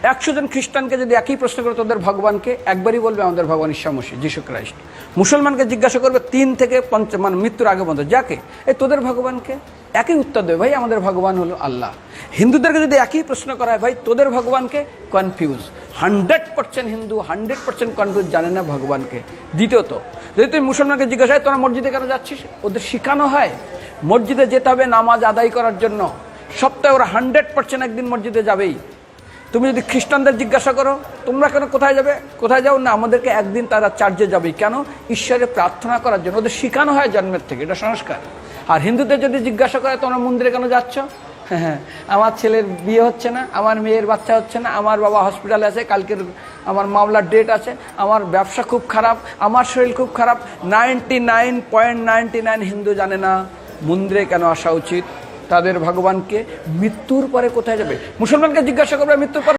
100 জন খ্রিস্টানকে যদি একই প্রশ্ন করে তোদের ভগবানকে, একবারই বলবে আমাদের ভগবান ঈসা মসীহ, যিশু খ্রাইস্ট। মুসলমানকে জিজ্ঞাসা করবে 3 থেকে 5 মানে মৃত্যুর আগে পর্যন্ত, যাকে এই তোদের ভগবানকে, একই উত্তর দেবে, ভাই আমাদের ভগবান হলো আল্লাহ। হিন্দুদেরকে যদি একই প্রশ্ন করা হয়, ভাই তোদের ভগবানকে, কনফিউজ। 100% হিন্দু 100% কনফিউজ, জানে না ভগবানকে। দ্বিতীয়ত, যদি তুমি মুসলমানকে জিজ্ঞাসা হয় তোরা মসজিদে কেন যাচ্ছিস, ওদের শেখানো হয় মসজিদে যেতে হবে নামাজ আদায় করার জন্য। সপ্তাহে ওরা 100% একদিন মসজিদে যাবেই। তুমি যদি খ্রিস্টানদের জিজ্ঞাসা করো তোমরা কেন কোথায় যাবে, কোথায় যাও না, আমাদেরকে একদিন তারা চার্চে যাবেই। কেন? ঈশ্বরে প্রার্থনা করার জন্য। ওদের শেখানো হয় জন্মের থেকে, এটা সংস্কার। আর হিন্দুদের যদি জিজ্ঞাসা করে তোমরা মন্দিরে কেন যাচ্ছ, হ্যাঁ আমার ছেলের বিয়ে হচ্ছে না, আমার মেয়ের বাচ্চা হচ্ছে না, আমার বাবা হসপিটালে আছে, কালকের আমার মামলার ডেট আছে, আমার ব্যবসা খুব খারাপ, আমার শরীর খুব খারাপ। 99.99 হিন্দু জানে না মন্দিরে কেন আসা উচিত, তাদের ভগবানকে। মৃত্যুর পরে কোথায় যাবে, মুসলমানকে জিজ্ঞাসা করবে মৃত্যুর পরে